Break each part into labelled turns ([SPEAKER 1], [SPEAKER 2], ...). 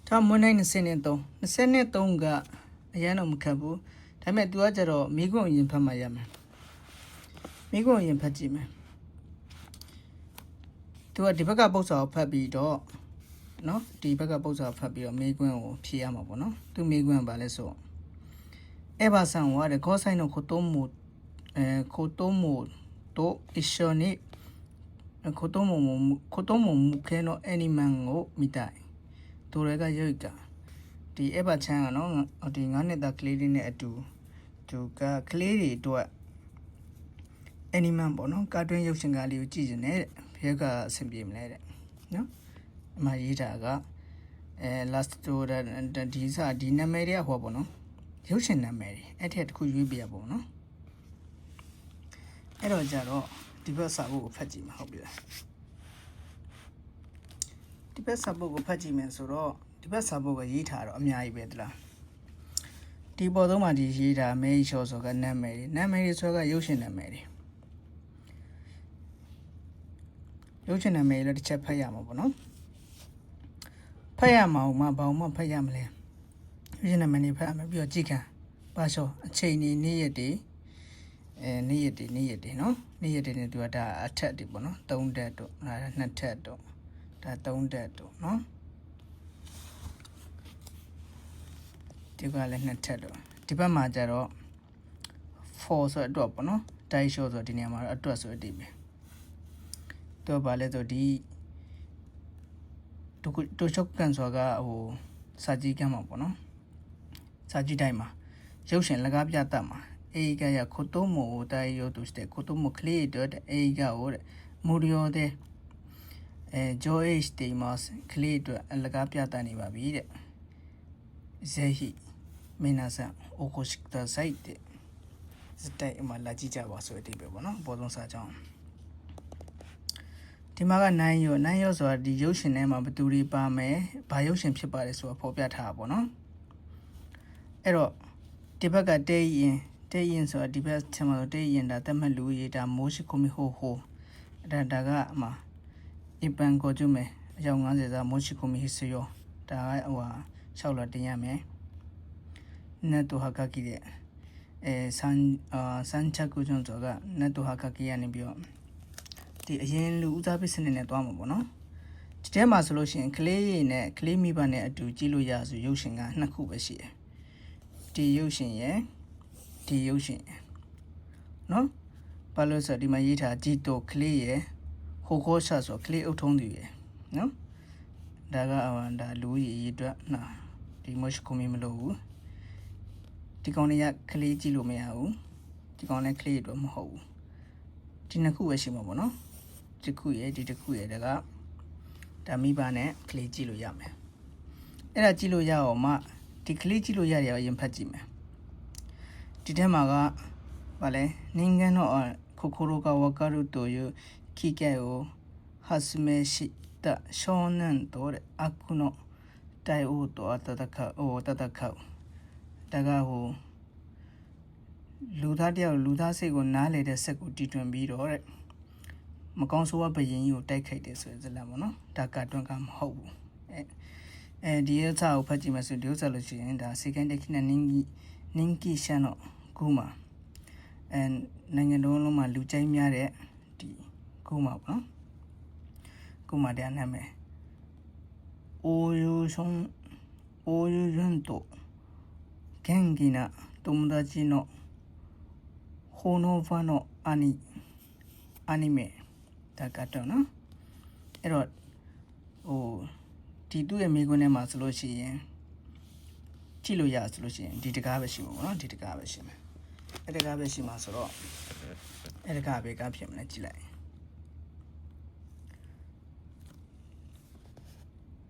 [SPEAKER 1] 他们那23个，也那么看不，他们多着了，美国人拍嘛呀嘛，美国人拍几嘛，多第八个报纸拍比多，喏，第八个报纸拍比多，美国人批呀嘛不喏，都美国人把来说，哎把上我的高山那可多么多一緒に子供も向けのアニメを見たい。どれが良いか。ဒီအဘချန်ကနော်ဒီ9နှစ်သားကလေးလေးနဲ့အတူသူကကလေးတွေအတွက်အနီမန်ပေါ့နော်ကာတွင်းရုပ်ရှင်ကားလေးကိုကြည့်နေတယ်ဘယ်ကအဆင်ပြေမလဲတဲ့နော်အမှရေးတာကlast to ဒီနာမည်တွေကဟောပေါ့နော်ရုပ်ရှင်နာမည်တွေအဲ့ထက်တစ်ခုရွေးပြရပေါ့နော်အဲ့တော့ကြတော့ဒီဘက်စာဖို့ကိုဖတ်ကြည့်မှာဟုတ်ပြီလားဒီဘက်စာဖို့ကိုဖတ်ကြည့်မယ်ဆိုတော့ဒီဘက်စာဖို့ကရေးထားတော့အများကြီးပဲတလားဒီပေါ်သုံးမှာဒီရေးတာမဲချောဆိုကနာမည်တွေဆိုကရုပ်ရှင်နာမည်တွေရုပ်ရှင်နာမည်လည်းတစ်ချက်ဖတ်ရမှာပေါ့နော်ဖတ်ရမှာဘာမှဖတ်ရမလဲရုပ်ရှင်နာမည်တွေဖတ်ရမယ်ပြီးတော့ကြည့်ခံပါချောအချိန်နေနေ့ရက်တွေနေ့ရက်တွေနော်နေ့ရက်တွေနဲ့သူကဒါအထက်တွေပေါ့နော်3တက်တို့ဒါ2ထက်တို့ဒါ3တက်တို့နော်ဒီကလည်း2ထက်တော့ဒီဘက်မှာကျတော့4ဆိုအတွက်ပေါ့နော်တိုက်ရှိုးဆိုဒီနေရာမှာအတွက်ဆိုအတိပဲတော့ဗာလဲဆိုဒီတိုချုပ်ကန်ဆိုတာကဟိုစာကြည့်ကမ်းမှာပေါ့နော်စာကြည့်တိုင်းမှာရုပ်ရှင်လကားပြတတ်မှာ映画や子供を代表として子供クリエイトで映画を無料で上映していますクリエイトလကားပြတတ်နေပါပြီတဲ့ぜひ皆さんお越しくださいって絶対လာကြည့်ကြပါဆိုတဲ့အတိပဲပေါ့နော်ပေါ်ဆုံးစာကြောင်းဒီမှာကနိုင်ရောဆိုတာဒီရုပ်ရှင်ထဲမှာဘယ်သူတွေပါမယ်ဘာရုပ်ရှင်ဖြစ်ပါလဲဆိုတာဖော်ပြထားတာပေါ့နော်အဲ့တော့ဒီဘက်ကတေးရင်ဆိုတာဒီဘက်ထဲမှာတေးရင်ဒါတက်မဲ့လူရေးဒါမိုးရှိခုမီဟိုဒါကအမအပန်ကိုကျမယ်အယောက်90စာမိုးရှိခုမီဟစ်ရောဒါကဟို6လတင်ရမယ်နဲ့တူဟာကကီတဲ့စန်ချက်ကိုကျွန်တော်ကနဲ့တူဟာကကီရနေပြီးတော့ဒီအရင်လူဦးစားပေးစနစ်နဲ့တွားမှာပေါ့နော်ဒီထဲမှာဆိုလို့ရှိရင်ကလေးရည်နဲ့ကလေးမိဘနဲ့အတူကြည့်လို့ရဆိုရုပ်ရှင်က2ခုပဲရှိတယ်ဒီရုပ်ရှင်ရယ်နော်ဘာလို့ဆိုဒီမှာရေးထားကြည့်တော့ကလေးရယ်ဟိုခိုးဆဆိုကလေးအုပ်ထုံးသူရယ်နော်ဒါကဒါလူကြီးရေးအတွက်နော်ဒီမရှိခုမီမလို့ဘူးဒီကောင်တွေကကလေးကြည့်လို့မရဘူးဒီကောင်လည်းကလေးအတွက်မဟုတ်ဘူးဒီနှစ်ခုပဲရှိမှာပေါ့နော်ဒီတစ်ခုရယ်ဒါမိဘနဲ့ကလေးကြည့်လို့ရမယ်အဲ့ဒါကြည့်လို့ရအောင်မှဒီကလေးကြည့်လို့ရတယ်အရင်ဖတ်ကြည့်မယ်ဒီထဲမှာကဗာလဲနိုင်ငံတော်心がわかるという機会を発明した少年と悪の対応と戦うဒါကဟိုလူသားစိတ်ကိုနားလေတဲ့စက်ကိုတီထွင်ပြီးတော့တဲ့မကောင်းဆိုးဝါးဘယင်ကြီးကိုတိုက်ခိုက်တယ်ဆိုတဲ့ဇာတ်လမ်းပေါ့နော်ဒါကတွန်းကမဟုတ်ဘူးဒီဥစ္စာကိုဖတ်ကြည့်မှဆိုဒီဥစ္စာလို့ရှိရင်ဒါစေကန်တက်ခိနနင်းကီရှန်တော့ခုမှနိုင်ငံတော်လုံးမှာလူကြိုက်များတဲ့ဒီခုမှပေါ့နော်ခုမှတဲ့နာမည်အိုယွန်းတော့元気な友達のほのばのアニメだကတော့နော်အဲ့တော့ဟိုဒီသူ့ရဲ့မိကွန်းထဲမှာဆိုလို့ရှိရင်ကြည့်လို့ရဆိုလို့ရှိရင်ဒီတကားပဲရှိမှာပေါ့နော်ဒီတကားပဲရှိမှာအဲ့တကားပဲရှိမှာဆိုတော့အဲ့တကားပဲကဖြစ်မလဲကြည့်လိုက်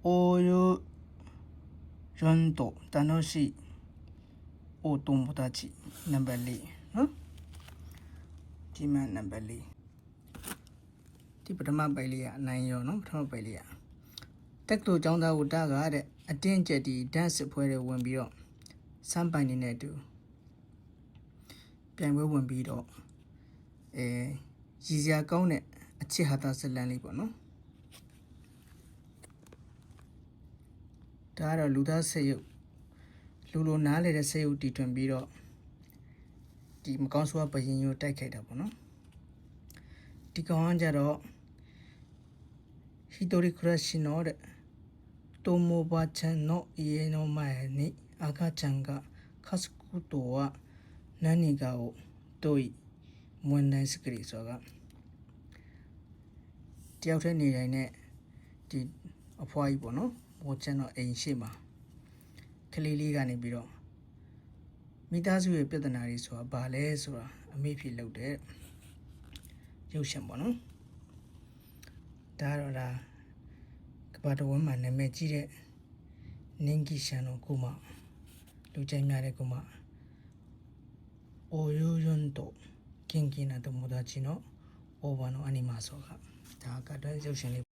[SPEAKER 1] およんと楽しいお友達ナンバー4နော်ဒီမှာနံပါတ်4ဒီပထမပိုင်လေးကအနိုင်ရောနော်ပထမပိုင်လေးကတက္ကသိုလ်ကျောင်းသားကိုတားကားတဲ့အတင်းကျပ်ဒီဒန့်စ်ဖွဲတွေဝင်ပြီးတော့စမ်းပိုင်နေတဲ့တူပြိုင်ပွဲဝင်ပြီးတော့ရည်စရာကောင်းတဲ့အချစ်ဟာတာဇလန်လေးပေါ့နော် ဒါကတော့လူသားစိတ်ရုပ်လူလိုနားလေတဲ့စိတ်ရုပ်တီထွင်ပြီးတော့ဒီမကောင်းဆိုးဘယင်းကိုတိုက်ခိုက်တာပေါ့နော်ဒီကောင်ကကြတော့ဟီတိုရီခရရှိနောတဲ့တိုမိုဘာချန်နောအေနိုမိုင်နီအခါချန်ကခတ်စကူတိုဝနန်နီကာကိုတို့မွန်နိုင်စကရီဆိုတော့တယောက်တည်းနေတိုင်းနဲ့ဒီအဖွားကြီးပေါ့နော်ဘောချန်တော့အိမ်ရှိမှာကလေးလေးကနေပြီးတော့မိသားစုရဲ့ပြဿနာတွေဆိုတာဘာလဲဆိုတာအမေဖြစ်လုပ်တဲ့ရုပ်ရှင်ပေါ့နော်ဒါတော့ဒါကဘာတော်ဝမ်းမှာနာမည်ကြီးတဲ့နင်းကီရှန်တို့ကိုမှလူကြိုက်များတဲ့ကိုမှအိုယိုယွန်းတို့ကင်ကီနာတို့မဒါချီနော်အိုဘာနိုအနီမာဆိုကဒါကတည်းရုပ်ရှင်လေး